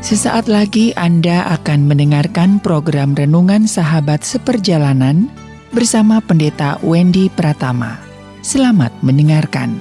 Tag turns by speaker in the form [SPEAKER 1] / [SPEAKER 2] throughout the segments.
[SPEAKER 1] Sesaat lagi Anda akan mendengarkan program Renungan Sahabat Seperjalanan bersama Pendeta Wendy Pratama. Selamat mendengarkan.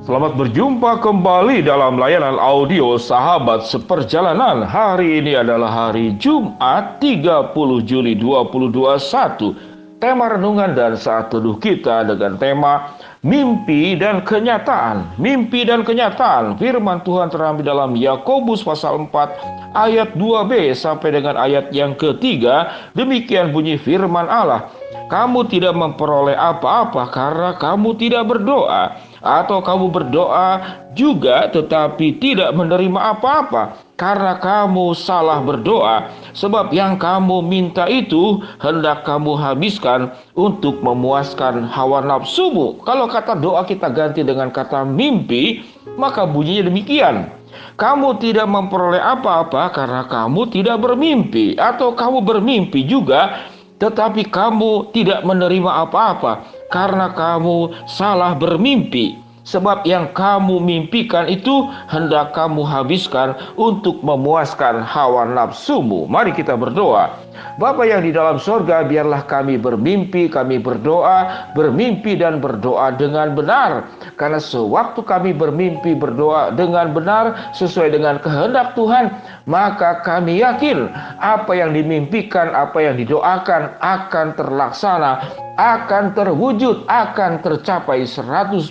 [SPEAKER 2] Selamat berjumpa kembali dalam layanan audio Sahabat Seperjalanan. Hari ini adalah hari Jumat 30 Juli 2021. Tema renungan dan saat teduh kita dengan tema mimpi dan kenyataan. Mimpi dan kenyataan. Firman Tuhan terambil dalam Yakobus pasal 4 ayat 2b sampai dengan ayat yang ketiga. Demikian bunyi firman Allah. Kamu tidak memperoleh apa-apa karena kamu tidak berdoa, atau kamu berdoa juga tetapi tidak menerima apa-apa karena kamu salah berdoa, sebab yang kamu minta itu hendak kamu habiskan untuk memuaskan hawa nafsumu. Kalau kata doa kita ganti dengan kata mimpi, maka bunyinya demikian. Kamu tidak memperoleh apa-apa karena kamu tidak bermimpi, atau kamu bermimpi juga tetapi kamu tidak menerima apa-apa karena kamu salah bermimpi. Sebab yang kamu mimpikan itu hendak kamu habiskan untuk memuaskan hawa nafsumu. Mari kita berdoa. Bapa yang di dalam sorga, biarlah kami bermimpi, kami berdoa, bermimpi dan berdoa dengan benar. Karena sewaktu kami bermimpi, berdoa dengan benar sesuai dengan kehendak Tuhan, maka kami yakin apa yang dimimpikan, apa yang didoakan akan terlaksana, akan terwujud, akan tercapai 100%.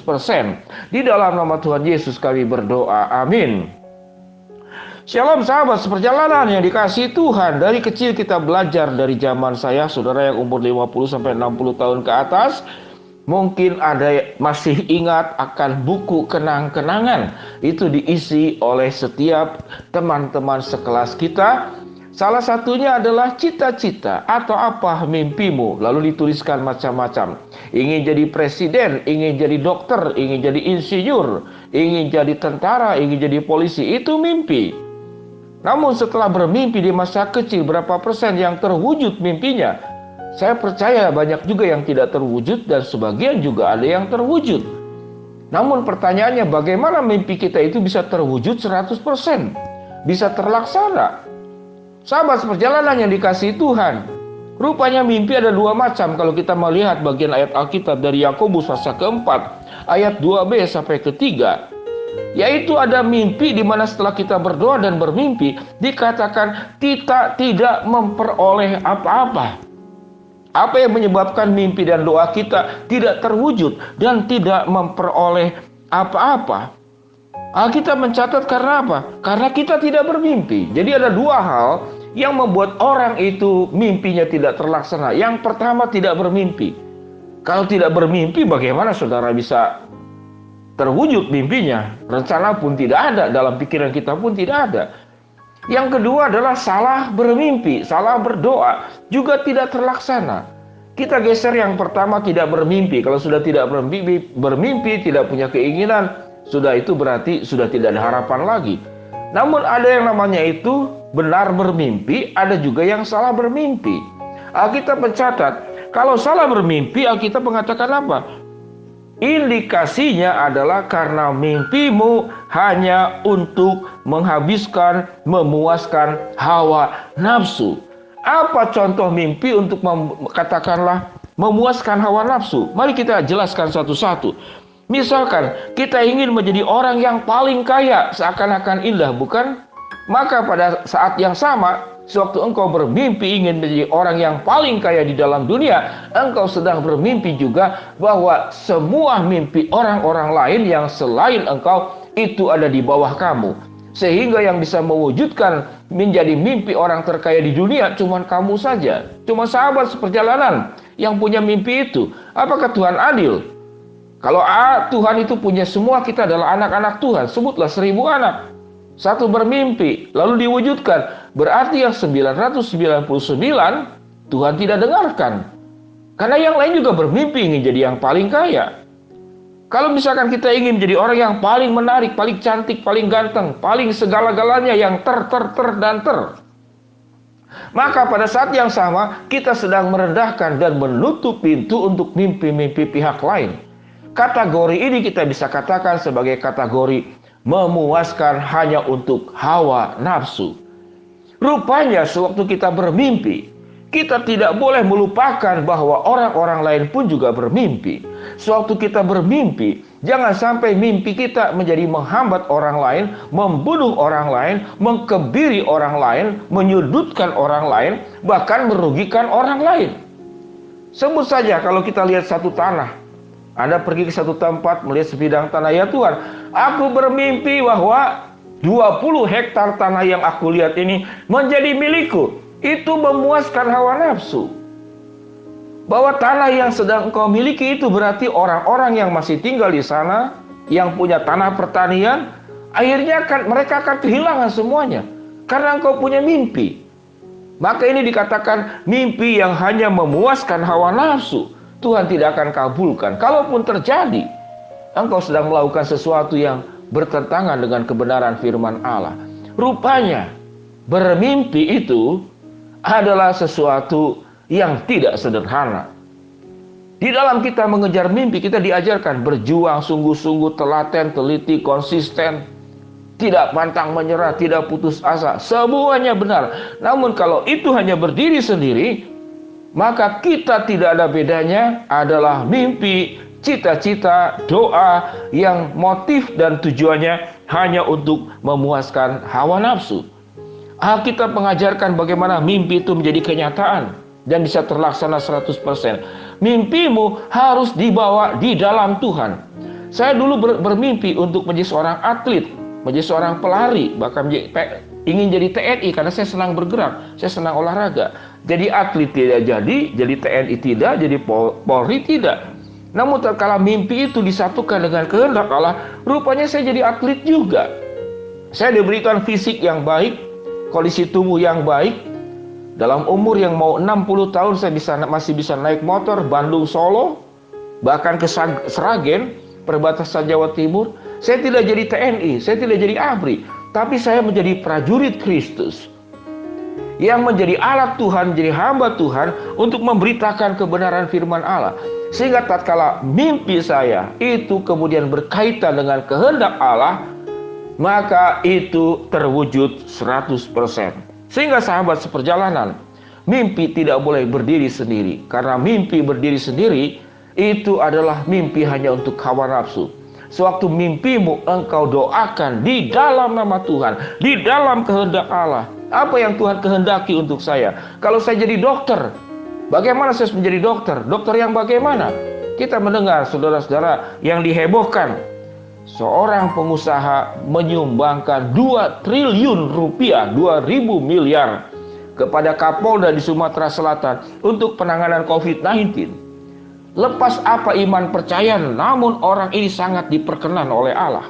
[SPEAKER 2] Di dalam nama Tuhan Yesus kami berdoa. Amin. Shalom sahabat seperjalanan yang dikasihi Tuhan. Dari kecil kita belajar dari zaman saya, saudara yang umur 50-60 tahun ke atas, mungkin ada masih ingat akan buku kenang-kenangan. Itu diisi oleh setiap teman-teman sekelas kita. Salah satunya adalah cita-cita atau apa mimpimu. Lalu dituliskan macam-macam. Ingin jadi presiden, ingin jadi dokter, ingin jadi insinyur, ingin jadi tentara, ingin jadi polisi. Itu mimpi. Namun setelah bermimpi di masa kecil, berapa persen yang terwujud mimpinya? Saya percaya banyak juga yang tidak terwujud dan sebagian juga ada yang terwujud. Namun pertanyaannya, bagaimana mimpi kita itu bisa terwujud 100%? Bisa terlaksana? Sahabat seperjalanan yang dikasihi Tuhan, rupanya mimpi ada dua macam. Kalau kita melihat bagian ayat Alkitab dari Yakobus pasal keempat, ayat 2b sampai ketiga, yaitu ada mimpi di mana setelah kita berdoa dan bermimpi, dikatakan kita tidak memperoleh apa-apa. Apa yang menyebabkan mimpi dan doa kita tidak terwujud dan tidak memperoleh apa-apa? Alkitab mencatat karena apa? Karena kita tidak bermimpi. Jadi ada dua hal yang membuat orang itu mimpinya tidak terlaksana. Yang pertama, tidak bermimpi. Kalau tidak bermimpi, bagaimana saudara bisa terwujud mimpinya? Rencana pun tidak ada, dalam pikiran kita pun tidak ada. Yang kedua adalah salah bermimpi, salah berdoa, juga tidak terlaksana. Kita geser yang pertama, tidak bermimpi. Kalau sudah tidak bermimpi, tidak punya keinginan, sudah itu berarti sudah tidak ada harapan lagi. Namun ada yang namanya itu benar bermimpi, ada juga yang salah bermimpi. Alkitab mencatat, kalau salah bermimpi, Alkitab mengatakan apa? Indikasinya adalah karena mimpimu hanya untuk menghabiskan, memuaskan hawa nafsu. Apa contoh mimpi untuk katakanlah memuaskan hawa nafsu? Mari kita jelaskan satu-satu. Misalkan kita ingin menjadi orang yang paling kaya, seakan-akan indah, bukan? Maka pada saat yang sama, sewaktu engkau bermimpi ingin menjadi orang yang paling kaya di dalam dunia, engkau sedang bermimpi juga bahwa semua mimpi orang-orang lain yang selain engkau itu ada di bawah kamu. Sehingga yang bisa mewujudkan menjadi mimpi orang terkaya di dunia cuma kamu saja. Cuma sahabat seperjalanan yang punya mimpi itu. Apakah Tuhan adil? Kalau Tuhan itu punya semua, kita adalah anak-anak Tuhan. Sebutlah 1000 anak. Satu bermimpi, lalu diwujudkan. Berarti yang 999 Tuhan tidak dengarkan. Karena yang lain juga bermimpi ingin jadi yang paling kaya. Kalau misalkan kita ingin menjadi orang yang paling menarik, paling cantik, paling ganteng, paling segala-galanya yang ter. Maka pada saat yang sama kita sedang merendahkan dan menutup pintu untuk mimpi-mimpi pihak lain. Kategori ini kita bisa katakan sebagai kategori memuaskan hanya untuk hawa nafsu. Rupanya sewaktu kita bermimpi, kita tidak boleh melupakan bahwa orang-orang lain pun juga bermimpi. Sewaktu kita bermimpi, jangan sampai mimpi kita menjadi menghambat orang lain, membunuh orang lain, mengkebiri orang lain, menyudutkan orang lain, bahkan merugikan orang lain. Sebut saja kalau kita lihat satu tanah, Anda pergi ke satu tempat melihat sebidang tanah, ya Tuhan, aku bermimpi bahwa 20 hektar tanah yang aku lihat ini menjadi milikku. Itu memuaskan hawa nafsu. Bahwa tanah yang sedang engkau miliki itu berarti orang-orang yang masih tinggal di sana, yang punya tanah pertanian, akhirnya mereka akan kehilangan semuanya. Karena engkau punya mimpi. Maka ini dikatakan mimpi yang hanya memuaskan hawa nafsu, Tuhan tidak akan kabulkan. Kalaupun terjadi, engkau sedang melakukan sesuatu yang bertentangan dengan kebenaran firman Allah. Rupanya bermimpi itu adalah sesuatu yang tidak sederhana. Di dalam kita mengejar mimpi, kita diajarkan berjuang sungguh-sungguh, telaten, teliti, konsisten, tidak pantang menyerah, tidak putus asa. Semuanya benar. Namun kalau itu hanya berdiri sendiri, maka kita tidak ada bedanya adalah mimpi, cita-cita, doa yang motif dan tujuannya hanya untuk memuaskan hawa nafsu. Alkitab mengajarkan bagaimana mimpi itu menjadi kenyataan dan bisa terlaksana 100%. Mimpimu harus dibawa di dalam Tuhan. Saya dulu bermimpi untuk menjadi seorang atlet, menjadi seorang pelari, bahkan ingin jadi TNI karena saya senang bergerak, saya senang olahraga. Jadi atlet tidak jadi TNI tidak, jadi Polri tidak. Namun terkala mimpi itu disatukan dengan kehendak Allah, rupanya saya jadi atlet juga. Saya diberikan fisik yang baik, kondisi tubuh yang baik. Dalam umur yang mau 60 tahun saya masih bisa naik motor Bandung Solo, bahkan ke Sragen, perbatasan Jawa Timur. Saya tidak jadi TNI, saya tidak jadi ABRI, tapi saya menjadi prajurit Kristus yang menjadi alat Tuhan, menjadi hamba Tuhan untuk memberitakan kebenaran firman Allah. Sehingga tatkala mimpi saya itu kemudian berkaitan dengan kehendak Allah, maka itu terwujud 100%. Sehingga sahabat seperjalanan, mimpi tidak boleh berdiri sendiri. Karena mimpi berdiri sendiri itu adalah mimpi hanya untuk hawa nafsu. Sewaktu mimpimu engkau doakan di dalam nama Tuhan, di dalam kehendak Allah. Apa yang Tuhan kehendaki untuk saya? Kalau saya jadi dokter, bagaimana saya menjadi dokter? Dokter yang bagaimana? Kita mendengar saudara-saudara yang dihebohkan. Seorang pengusaha menyumbangkan 2 triliun rupiah, 2.000 miliar kepada Kapolda di Sumatera Selatan untuk penanganan COVID-19. Lepas apa iman percaya, namun orang ini sangat diperkenan oleh Allah.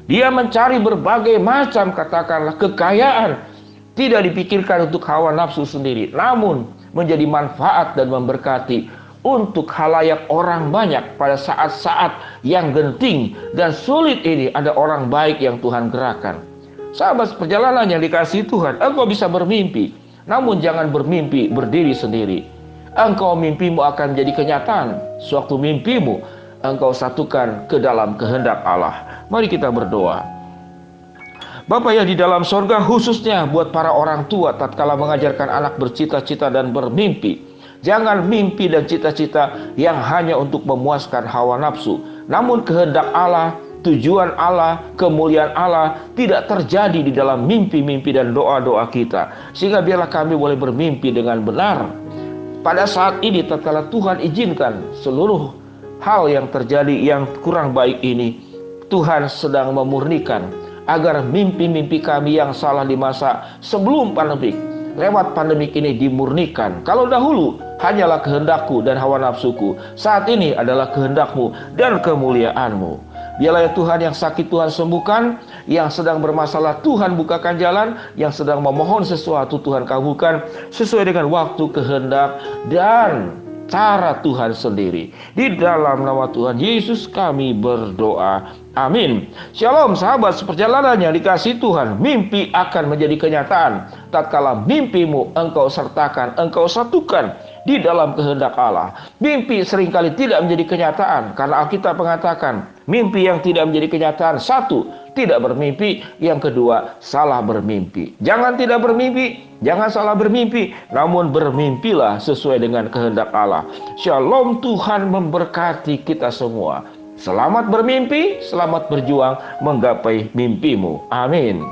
[SPEAKER 2] Dia mencari berbagai macam katakanlah kekayaan, tidak dipikirkan untuk hawa nafsu sendiri, namun menjadi manfaat dan memberkati untuk khalayak orang banyak pada saat-saat yang genting dan sulit ini. Ada orang baik yang Tuhan gerakkan. Sahabat perjalanan yang dikasihi Tuhan, engkau bisa bermimpi, namun jangan bermimpi berdiri sendiri. Engkau mimpimu akan menjadi kenyataan sewaktu mimpimu engkau satukan ke dalam kehendak Allah. Mari kita berdoa. Bapa yang di dalam sorga, khususnya buat para orang tua tatkala mengajarkan anak bercita-cita dan bermimpi, jangan mimpi dan cita-cita yang hanya untuk memuaskan hawa nafsu, namun kehendak Allah, tujuan Allah, kemuliaan Allah tidak terjadi di dalam mimpi-mimpi dan doa-doa kita. Sehingga biarlah kami boleh bermimpi dengan benar. Pada saat ini tatkala Tuhan izinkan seluruh hal yang terjadi yang kurang baik ini, Tuhan sedang memurnikan agar mimpi-mimpi kami yang salah di masa sebelum pandemik, lewat pandemik ini dimurnikan. Kalau dahulu hanyalah kehendakku dan hawa nafsuku, saat ini adalah kehendakmu dan kemuliaanmu. Biarlah ya Tuhan, yang sakit Tuhan sembuhkan, yang sedang bermasalah Tuhan bukakan jalan, yang sedang memohon sesuatu Tuhan kabulkan sesuai dengan waktu, kehendak, dan cara Tuhan sendiri. Di dalam nama Tuhan Yesus kami berdoa. Amin. Shalom sahabat seperjalanan yang dikasihi Tuhan. Mimpi akan menjadi kenyataan tatkala mimpimu engkau sertakan, engkau satukan di dalam kehendak Allah. Mimpi seringkali tidak menjadi kenyataan karena Alkitab mengatakan mimpi yang tidak menjadi kenyataan, satu, tidak bermimpi, yang kedua, salah bermimpi. Jangan tidak bermimpi, jangan salah bermimpi, namun bermimpilah sesuai dengan kehendak Allah. Shalom, Tuhan memberkati kita semua. Selamat bermimpi, selamat berjuang menggapai mimpimu. Amin.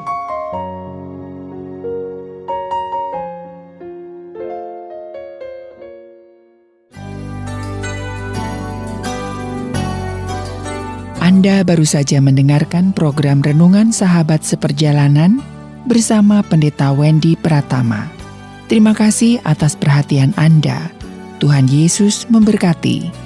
[SPEAKER 1] Anda baru saja mendengarkan program Renungan Sahabat Seperjalanan bersama Pendeta Wendy Pratama. Terima kasih atas perhatian Anda. Tuhan Yesus memberkati.